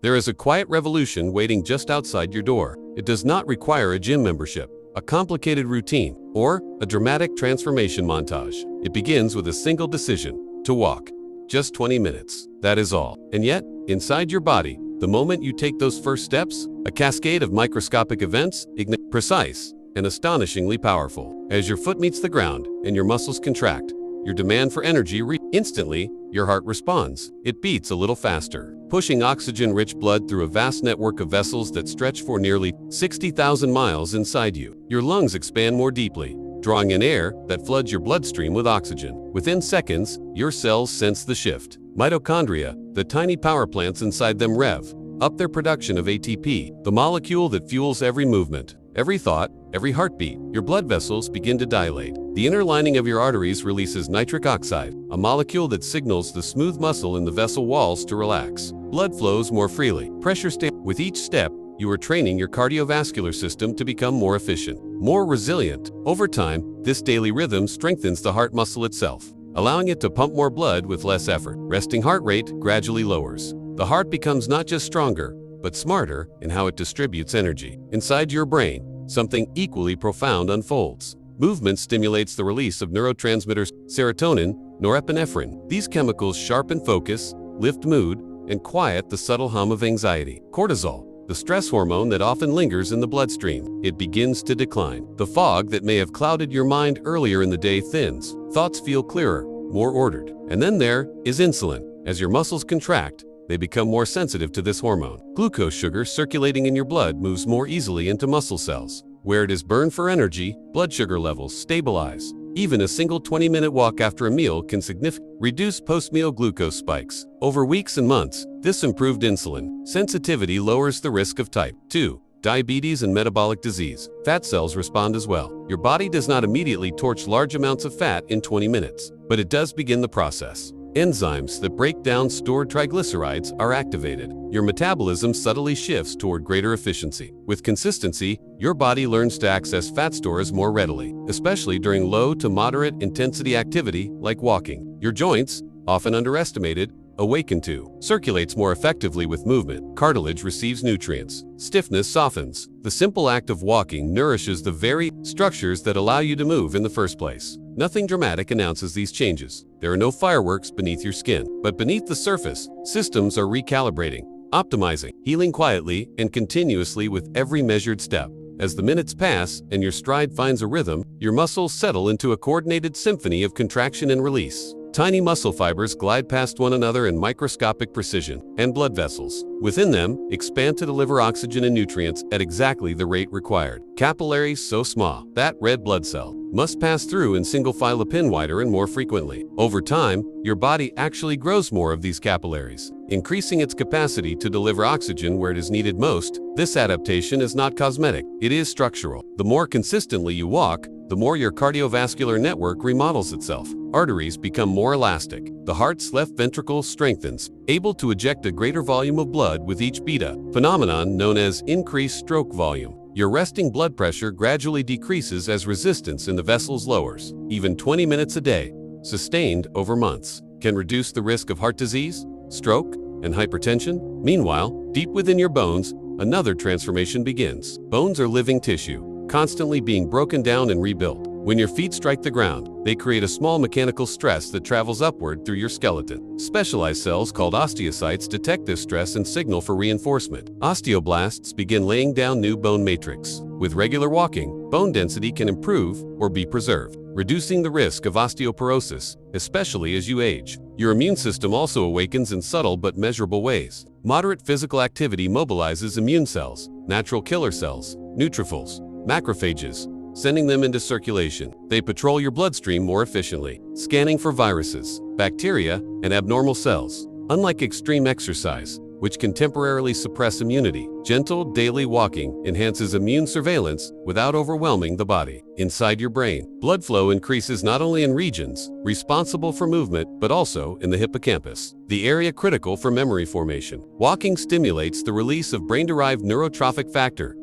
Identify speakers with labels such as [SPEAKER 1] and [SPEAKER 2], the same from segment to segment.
[SPEAKER 1] There is a quiet revolution waiting just outside your door. It does not require a gym membership, a complicated routine, or a dramatic transformation montage. It begins with a single decision: to walk. Just 20 minutes. That is all. And yet, inside your body, the moment you take those first steps, a cascade of microscopic events ignite, precise and astonishingly powerful. As your foot meets the ground and your muscles contract, your demand for energy instantly, your heart responds. It beats a little faster, pushing oxygen-rich blood through a vast network of vessels that stretch for nearly 60,000 miles inside you. Your lungs expand more deeply, drawing in air that floods your bloodstream with oxygen. Within seconds, your cells sense the shift. Mitochondria, the tiny power plants inside them, rev up their production of ATP, the molecule that fuels every movement, every thought, every heartbeat. Your blood vessels begin to dilate. The inner lining of your arteries releases nitric oxide, a molecule that signals the smooth muscle in the vessel walls to relax. Blood flows more freely. Pressure stays. With each step, you are training your cardiovascular system to become more efficient, more resilient. Over time, this daily rhythm strengthens the heart muscle itself, allowing it to pump more blood with less effort. Resting heart rate gradually lowers. The heart becomes not just stronger, but smarter in how it distributes energy. Inside your brain, something equally profound unfolds. Movement stimulates the release of neurotransmitters, serotonin, norepinephrine. These chemicals sharpen focus, lift mood, and quiet the subtle hum of anxiety. Cortisol, the stress hormone that often lingers in the bloodstream, it begins to decline. The fog that may have clouded your mind earlier in the day thins. Thoughts feel clearer, more ordered. And then there is insulin. As your muscles contract, they become more sensitive to this hormone. Glucose sugar circulating in your blood moves more easily into muscle cells. Where it is burned for energy, blood sugar levels stabilize. Even a single 20-minute walk after a meal can significantly reduce post-meal glucose spikes. Over weeks and months, this improved insulin sensitivity lowers the risk of type 2 diabetes and metabolic disease. Fat cells respond as well. Your body does not immediately torch large amounts of fat in 20 minutes, but it does begin the process. Enzymes that break down stored triglycerides are activated. Your metabolism subtly shifts toward greater efficiency. With consistency, your body learns to access fat stores more readily, especially during low to moderate intensity activity like walking. Your joints, often underestimated, awaken to, circulates more effectively with movement. Cartilage receives nutrients. Stiffness softens. The simple act of walking nourishes the very structures that allow you to move in the first place. Nothing dramatic announces these changes. There are no fireworks beneath your skin. But beneath the surface, systems are recalibrating, optimizing, healing quietly and continuously with every measured step. As the minutes pass and your stride finds a rhythm, your muscles settle into a coordinated symphony of contraction and release. Tiny muscle fibers glide past one another in microscopic precision, and blood vessels within them expand to deliver oxygen and nutrients at exactly the rate required. Capillaries so small that red blood cell must pass through in single file a pin wider and more frequently. Over time, your body actually grows more of these capillaries, increasing its capacity to deliver oxygen where it is needed most. This adaptation is not cosmetic, it is structural. The more consistently you walk, the more your cardiovascular network remodels itself. Arteries become more elastic. The heart's left ventricle strengthens, able to eject a greater volume of blood with each beat, a phenomenon known as increased stroke volume. Your resting blood pressure gradually decreases as resistance in the vessels lowers. Even 20 minutes a day, sustained over months, can reduce the risk of heart disease, stroke, and hypertension. Meanwhile, deep within your bones, another transformation begins. Bones are living tissue, constantly being broken down and rebuilt. When your feet strike the ground, they create a small mechanical stress that travels upward through your skeleton. Specialized cells called osteocytes detect this stress and signal for reinforcement. Osteoblasts begin laying down new bone matrix. With regular walking, bone density can improve or be preserved, reducing the risk of osteoporosis, especially as you age. Your immune system also awakens in subtle but measurable ways. Moderate physical activity mobilizes immune cells, natural killer cells, neutrophils, macrophages, sending them into circulation. They patrol your bloodstream more efficiently, scanning for viruses, bacteria, and abnormal cells. Unlike extreme exercise, which can temporarily suppress immunity, gentle daily walking enhances immune surveillance without overwhelming the body. Inside your brain, blood flow increases not only in regions responsible for movement, but also in the hippocampus, the area critical for memory formation. Walking stimulates the release of brain-derived neurotrophic factor,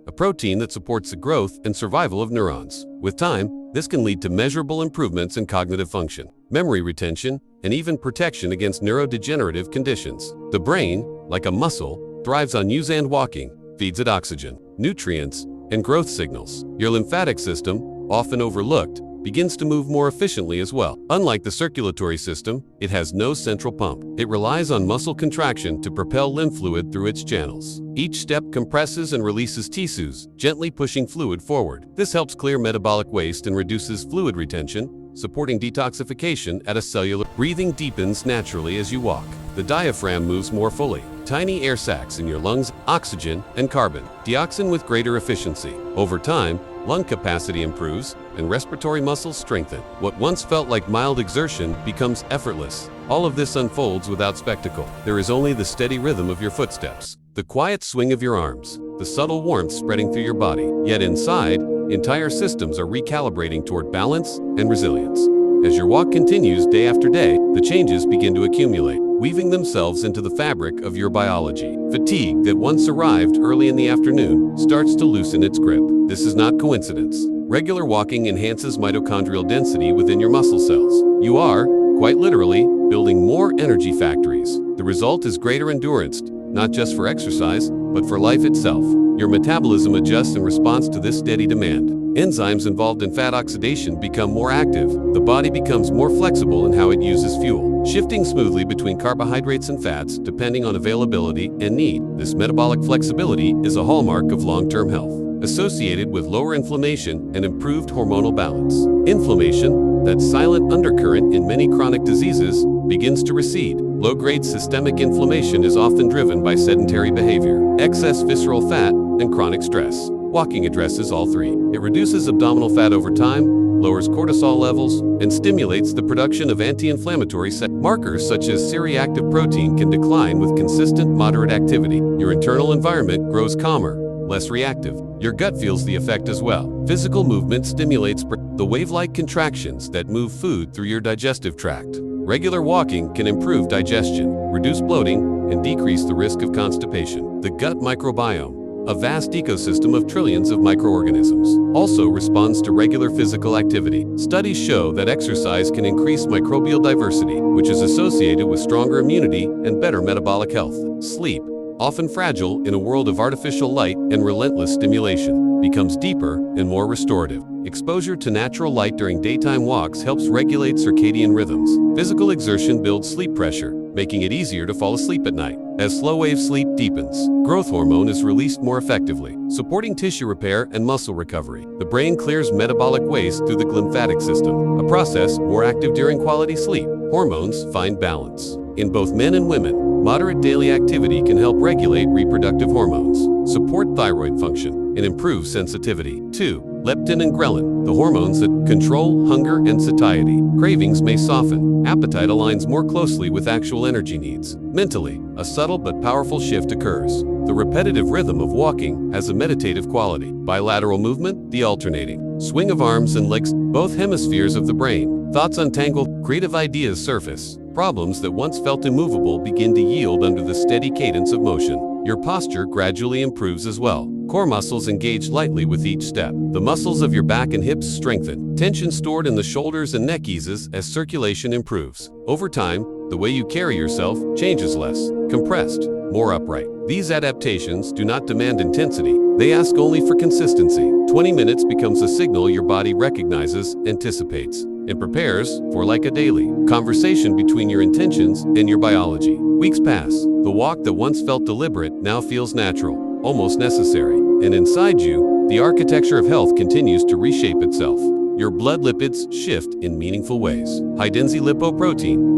[SPEAKER 1] a protein that supports the growth and survival of neurons. With time, this can lead to measurable improvements in cognitive function, memory retention, and even protection against neurodegenerative conditions. The brain, like a muscle, thrives on use, and walking feeds it oxygen, nutrients, and growth signals. Your lymphatic system, often overlooked, begins to move more efficiently as well. Unlike the circulatory system, it has no central pump. It relies on muscle contraction to propel lymph fluid through its channels. Each step compresses and releases tissues, gently pushing fluid forward. This helps clear metabolic waste and reduces fluid retention, supporting detoxification at a cellular. Breathing deepens naturally as you walk. The diaphragm moves more fully. Tiny air sacs in your lungs, oxygen and carbon dioxin with greater efficiency. Over time, lung capacity improves and respiratory muscles strengthen. What once felt like mild exertion becomes effortless. All of this unfolds without spectacle. There is only the steady rhythm of your footsteps, the quiet swing of your arms, the subtle warmth spreading through your body. Yet inside, entire systems are recalibrating toward balance and resilience. As your walk continues day after day, the changes begin to accumulate, weaving themselves into the fabric of your biology. Fatigue that once arrived early in the afternoon starts to loosen its grip. This is not coincidence. Regular walking enhances mitochondrial density within your muscle cells. You are, quite literally, building more energy factories. The result is greater endurance, not just for exercise, but for life itself. Your metabolism adjusts in response to this steady demand. Enzymes involved in fat oxidation become more active. The body becomes more flexible in how it uses fuel, shifting smoothly between carbohydrates and fats depending on availability and need. This metabolic flexibility is a hallmark of long-term health, associated with lower inflammation and improved hormonal balance. Inflammation, that silent undercurrent in many chronic diseases, begins to recede. Low-grade systemic inflammation is often driven by sedentary behavior, excess visceral fat, and chronic stress. Walking addresses all three. It reduces abdominal fat over time, lowers cortisol levels, and stimulates the production of anti-inflammatory markers such as C-reactive protein can decline with consistent moderate activity. Your internal environment grows calmer, less reactive. Your gut feels the effect as well. Physical movement stimulates the wave-like contractions that move food through your digestive tract. Regular walking can improve digestion, reduce bloating, and decrease the risk of constipation. The gut microbiome, a vast ecosystem of trillions of microorganisms, also responds to regular physical activity. Studies show that exercise can increase microbial diversity, which is associated with stronger immunity and better metabolic health. Sleep, often fragile in a world of artificial light and relentless stimulation, becomes deeper and more restorative. Exposure to natural light during daytime walks helps regulate circadian rhythms. Physical exertion builds sleep pressure, making it easier to fall asleep at night. As slow-wave sleep deepens, growth hormone is released more effectively, supporting tissue repair and muscle recovery. The brain clears metabolic waste through the lymphatic system, a process more active during quality sleep. Hormones find balance. In both men and women, moderate daily activity can help regulate reproductive hormones, support thyroid function, and improve sensitivity. 2. Leptin and ghrelin, the hormones that control hunger and satiety. Cravings may soften. Appetite aligns more closely with actual energy needs. Mentally, a subtle but powerful shift occurs. The repetitive rhythm of walking has a meditative quality. Bilateral movement, the alternating swing of arms and legs, both hemispheres of the brain. Thoughts untangle, creative ideas surface. Problems that once felt immovable begin to yield under the steady cadence of motion. Your posture gradually improves as well. Core muscles engage lightly with each step. The muscles of your back and hips strengthen. Tension stored in the shoulders and neck eases as circulation improves. Over time, the way you carry yourself changes, less compressed, more upright. These adaptations do not demand intensity. They ask only for consistency. 20 minutes becomes a signal your body recognizes, anticipates, and prepares for, like a daily conversation between your intentions and your biology. Weeks pass. The walk that once felt deliberate now feels natural, almost necessary. And inside you, the architecture of health continues to reshape itself. Your blood lipids shift in meaningful ways. High-density lipoprotein,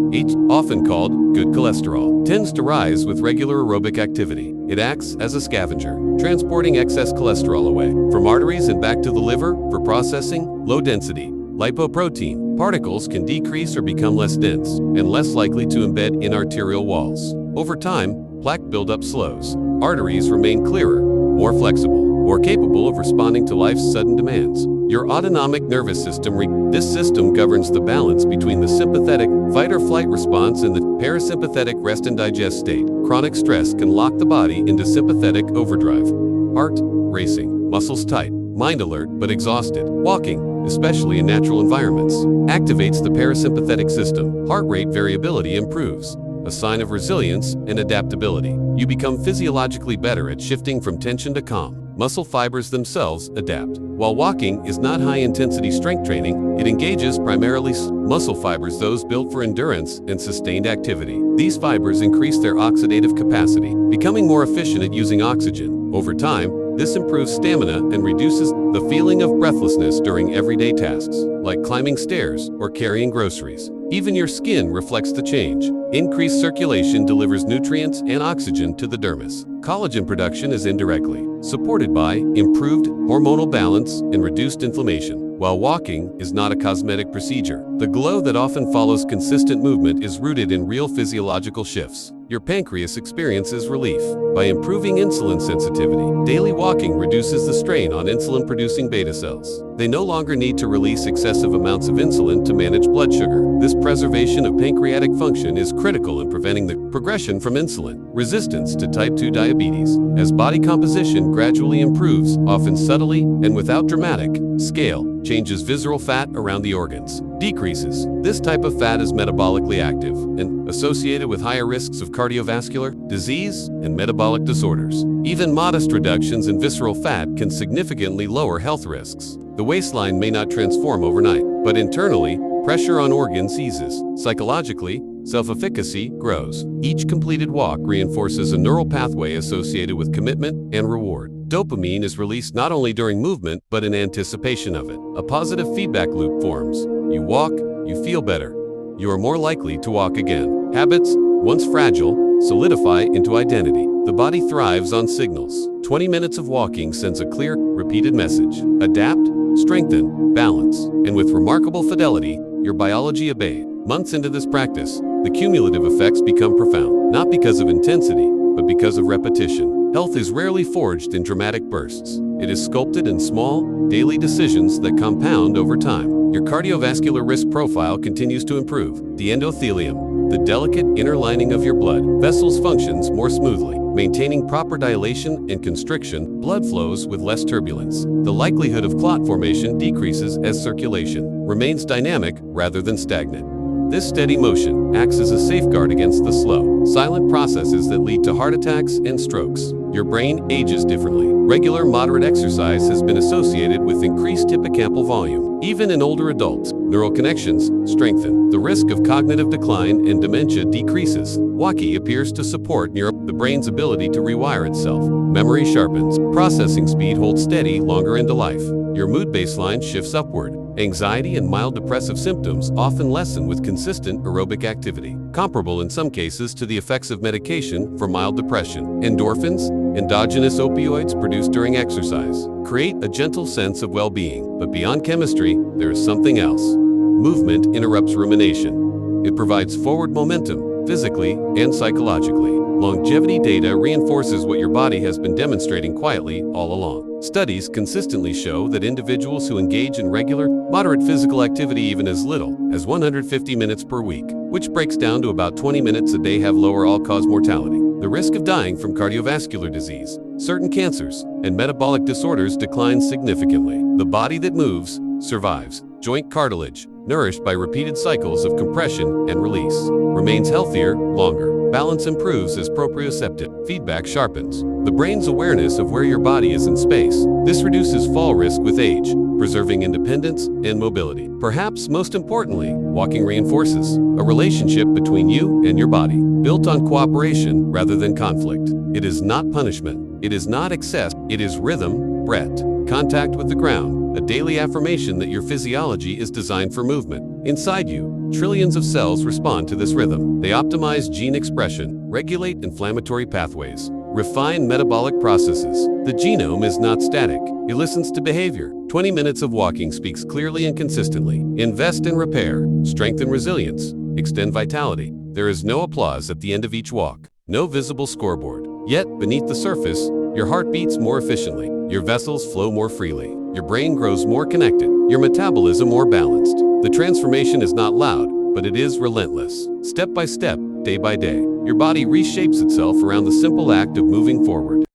[SPEAKER 1] often called good cholesterol, tends to rise with regular aerobic activity. It acts as a scavenger, transporting excess cholesterol away from arteries and back to the liver for processing. Low-density lipoprotein particles can decrease or become less dense and less likely to embed in arterial walls. Over time, plaque buildup slows. Arteries remain clearer, more flexible, more capable of responding to life's sudden demands. Your autonomic nervous system, this system governs the balance between the sympathetic fight or flight response and the parasympathetic rest and digest state. Chronic stress can lock the body into sympathetic overdrive. Heart racing, muscles tight, mind alert but exhausted. Walking, especially in natural environments, activates the parasympathetic system. Heart rate variability improves. a sign of resilience and adaptability. You become physiologically better at shifting from tension to calm. Muscle fibers themselves adapt. While walking is not high-intensity strength training, it engages primarily muscle fibers, those built for endurance and sustained activity. These fibers increase their oxidative capacity, becoming more efficient at using oxygen. Over time, this improves stamina and reduces the feeling of breathlessness during everyday tasks, like climbing stairs or carrying groceries. Even your skin reflects the change. Increased circulation delivers nutrients and oxygen to the dermis. Collagen production is indirectly supported by improved hormonal balance and reduced inflammation. While walking is not a cosmetic procedure, the glow that often follows consistent movement is rooted in real physiological shifts. Your pancreas experiences relief by improving insulin sensitivity. Daily walking reduces the strain on insulin-producing beta cells. They no longer need to release excessive amounts of insulin to manage blood sugar. This preservation of pancreatic function is critical in preventing the progression from insulin resistance to type 2 diabetes. As body composition gradually improves, often subtly and without dramatic scale, changes visceral fat around the organs decreases. This type of fat is metabolically active and associated with higher risks of cardiovascular disease and metabolic disorders. Even modest reductions in visceral fat can significantly lower health risks. The waistline may not transform overnight, but internally, pressure on organs eases. Psychologically, self-efficacy grows. Each completed walk reinforces a neural pathway associated with commitment and reward. Dopamine is released not only during movement, but in anticipation of it. A positive feedback loop forms. You walk, you feel better. You are more likely to walk again. Habits, once fragile, solidify into identity. The body thrives on signals. 20 minutes of walking sends a clear, repeated message. Adapt, strengthen, balance. And with remarkable fidelity, your biology obeyed. Months into this practice, the cumulative effects become profound. Not because of intensity, but because of repetition. Health is rarely forged in dramatic bursts. It is sculpted in small, daily decisions that compound over time. Your cardiovascular risk profile continues to improve. The endothelium, the delicate inner lining of your blood vessels, functions more smoothly, maintaining proper dilation and constriction. Blood flows with less turbulence. The likelihood of clot formation decreases as circulation remains dynamic rather than stagnant. This steady motion acts as a safeguard against the slow, silent processes that lead to heart attacks and strokes. Your brain ages differently. Regular, moderate exercise has been associated with increased hippocampal volume. Even in older adults, neural connections strengthen. The risk of cognitive decline and dementia decreases. Walking appears to support the brain's ability to rewire itself. Memory sharpens. Processing speed holds steady longer into life. Your mood baseline shifts upward. Anxiety and mild depressive symptoms often lessen with consistent aerobic activity, comparable in some cases to the effects of medication for mild depression. Endorphins, endogenous opioids produced during exercise, create a gentle sense of well-being. But beyond chemistry, there is something else. Movement interrupts rumination. It provides forward momentum, physically and psychologically. Longevity data reinforces what your body has been demonstrating quietly all along. Studies consistently show that individuals who engage in regular, moderate physical activity even as little as 150 minutes per week, which breaks down to about 20 minutes a day, have lower all-cause mortality. The risk of dying from cardiovascular disease, certain cancers, and metabolic disorders declines significantly. The body that moves survives. Joint cartilage, nourished by repeated cycles of compression and release, remains healthier longer. Balance improves as proprioceptive feedback sharpens. The brain's awareness of where your body is in space. This reduces fall risk with age, preserving independence and mobility. Perhaps most importantly, walking reinforces a relationship between you and your body, built on cooperation rather than conflict. It is not punishment. It is not excess. It is rhythm, breath, contact with the ground, a daily affirmation that your physiology is designed for movement. Inside you, trillions of cells respond to this rhythm. They optimize gene expression, regulate inflammatory pathways, refine metabolic processes. The genome is not static. It listens to behavior. 20 minutes of walking speaks clearly and consistently. Invest in repair, strengthen resilience, extend vitality. There is no applause at the end of each walk, no visible scoreboard. Yet, beneath the surface, your heart beats more efficiently, your vessels flow more freely, your brain grows more connected, your metabolism more balanced. The transformation is not loud, but it is relentless. Step by step, day by day, your body reshapes itself around the simple act of moving forward.